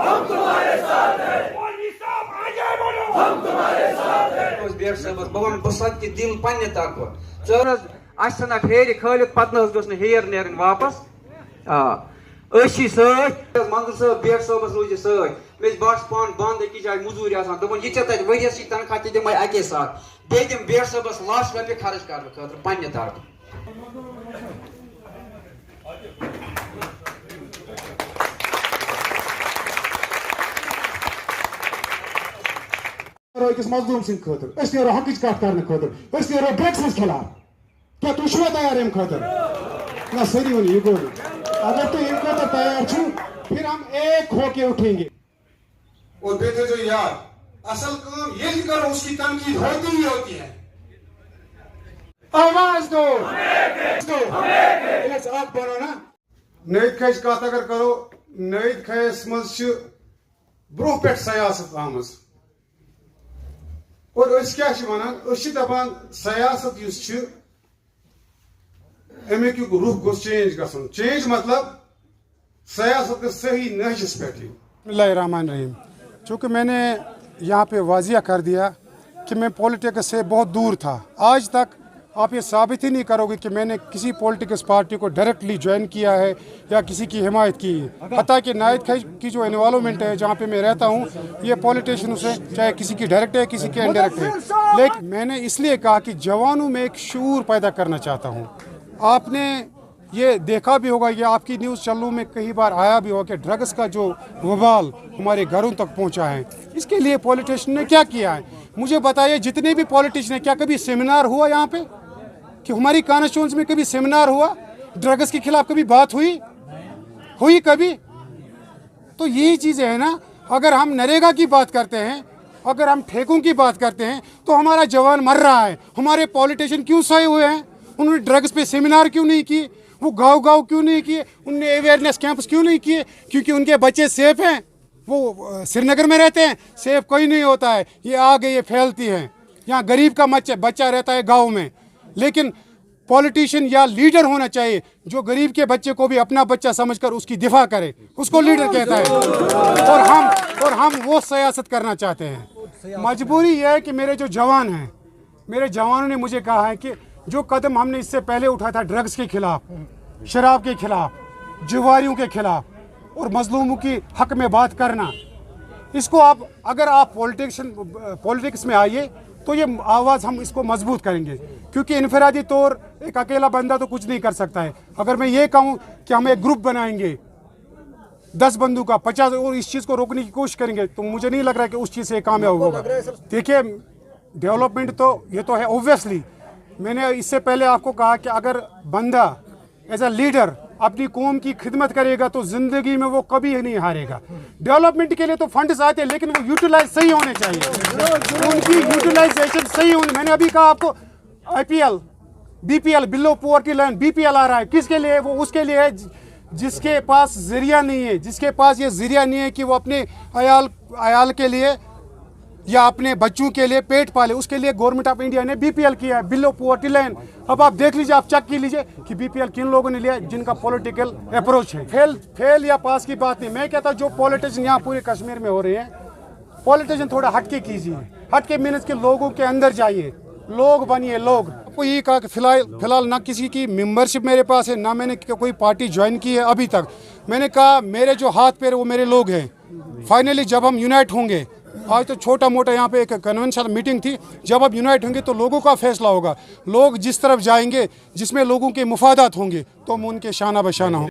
हम तुम्हारे साथ हैं। मौलवी साहब आगे बढ़ो, हम तुम्हारे साथ हैं। बेग साहब बवन बसत के दिल पन्ने तरफ चरस अचना फेर खलित पतन गस हेर नेरन वापस अशी सत मंगल साहब बेग साहब रोज सत मे बस पान बंद अकिस जाए मजूरी आसान दोपन यह तक वरियस तनख्वाह तह दिम अके साथ बे दिम बेग साहबस लाख रुपये खर्च कर खतर पन्ने तरफ अकिस मजलूम सिंह खतर नो हक कत कर खतर नो ड्रग्स खिलाफ क्या तुम तैयार अम खतर ना सरी वन यह गो अगर तुम इन खतर तैयार छो फिर हम एक होके उठेंगे। और बेटे जो यार असल काम ये करो उसकी तनकीद होती ही होती है। आवाज दो आप बनो ना नईद खज कत अगर करो नईद खस मज ब्रोह पे सयासत आमज और क्या दपान सयासत अमिक रुख गोस चेंज गसन चेंज मतलब सयासत के सही नहजस पे। बिस्मिल्लाहिर्रहमानिर्रहीम। चूँकि मैंने यहाँ पे वाजिया कर दिया कि मैं पॉलिटिक्स से बहुत दूर था, आज तक आप ये साबित ही नहीं करोगे कि मैंने किसी पॉलिटिक्स पार्टी को डायरेक्टली ज्वाइन किया है या किसी की हिमायत की है। हत्ता कि नायद खैज की जो इन्वॉल्वमेंट है जहाँ पे मैं रहता हूँ ये पॉलिटिशियनों से चाहे किसी की डायरेक्ट है किसी की इनडायरेक्ट है, लेकिन मैंने इसलिए कहा कि जवानों में एक शूर पैदा करना चाहता हूँ। आपने ये देखा भी होगा, ये आपकी न्यूज़ चैनलों में कई बार आया भी होगा कि ड्रग्स का जो वबाल हमारे घरों तक पहुंचा है, इसके लिए पॉलिटिशियन ने क्या किया है मुझे बताइए। जितने भी पॉलिटिशियन क्या कभी सेमिनार हुआ यहाँ पे कि हमारी कॉन्स्टिट्यूंसी में कभी सेमिनार हुआ ड्रग्स के खिलाफ कभी बात हुई कभी? तो यही चीज़ें है ना। अगर हम नरेगा की बात करते हैं, अगर हम ठेकों की बात करते हैं तो हमारा जवान मर रहा है। हमारे पॉलिटिशियन क्यों सोए हुए हैं? उन्होंने ड्रग्स पे सेमिनार क्यों नहीं किए? वो गांव क्यों नहीं किए? उनने अवेयरनेस कैंप्स क्यों नहीं किए? क्योंकि उनके बच्चे सेफ हैं। वो श्रीनगर में रहते हैं, सेफ कोई नहीं होता है। ये आगे ये फैलती हैं। यहाँ गरीब का बच्चा रहता है गांव में, लेकिन पॉलिटिशियन या लीडर होना चाहिए जो गरीब के बच्चे को भी अपना बच्चा समझकर उसकी दिफा करे, उसको लीडर कहता है। और हम वो सियासत करना चाहते हैं। मजबूरी यह है कि मेरे जो जवान हैं, मेरे जवानों ने मुझे कहा है कि जो कदम हमने इससे पहले उठाया था ड्रग्स के खिलाफ, शराब के खिलाफ, जुआरियों के खिलाफ और मजलूमों की हक में बात करना, इसको आप अगर आप पॉलिटिक्स में आइए तो ये आवाज़ हम इसको मजबूत करेंगे। क्योंकि इनफरादी तौर एक अकेला बंदा तो कुछ नहीं कर सकता है। अगर मैं ये कहूँ कि हम एक ग्रुप बनाएंगे 10 बंदों का 50 और इस चीज़ को रोकने की कोशिश करेंगे तो मुझे नहीं लग रहा है कि उस चीज़ से कामयाब होगा। देखिए डेवलपमेंट तो ये तो है ऑब्वियसली। मैंने इससे पहले आपको कहा कि अगर बंदा एज अ लीडर अपनी कौम की खिदमत करेगा तो जिंदगी में वो कभी नहीं हारेगा। डेवलपमेंट के लिए तो फंड्स आते हैं लेकिन वो यूटिलाइज सही होने चाहिए, उनकी यूटिलाइजेशन सही होनी। मैंने अभी कहा आपको IPL BPL below poverty line BPL आ रहा है, किसके लिए? वो उसके लिए है जिसके पास जरिया नहीं है, जिसके पास ये जरिया नहीं है कि वो अपने अयाल के लिए या अपने बच्चों के लिए पेट पाले, उसके लिए गवर्नमेंट ऑफ इंडिया ने BPL किया है, बिलो पॉवर्टी लाइन। अब आप देख लीजिए, आप चेक की लीजिए कि BPL किन लोगों ने लिया जिनका पॉलिटिकल अप्रोच है। फेल या पास की बात नहीं। मैं कहता हूँ जो पॉलिटिशियन यहाँ पूरे कश्मीर में हो रहे हैं, पॉलिटिशियन थोड़ा हटके कीजिए, हटके मीन्स के लोगों के अंदर जाइए, लोग बनिए लोग। आपको यही कहा कि फिलहाल ना किसी की मेंबरशिप मेरे पास है, ना मैंने कोई पार्टी ज्वाइन की है अभी तक। मैंने कहा मेरे जो हाथ पैर वो मेरे लोग हैं। फाइनली जब हम यूनाइट होंगे, आज तो छोटा मोटा यहाँ पे एक कन्वेंशन मीटिंग थी, जब अब यूनाइट होंगे तो लोगों का फैसला होगा। लोग जिस तरफ जाएंगे जिसमें लोगों के मुफादात होंगे तो हम उनके शाना बशाना होंगे।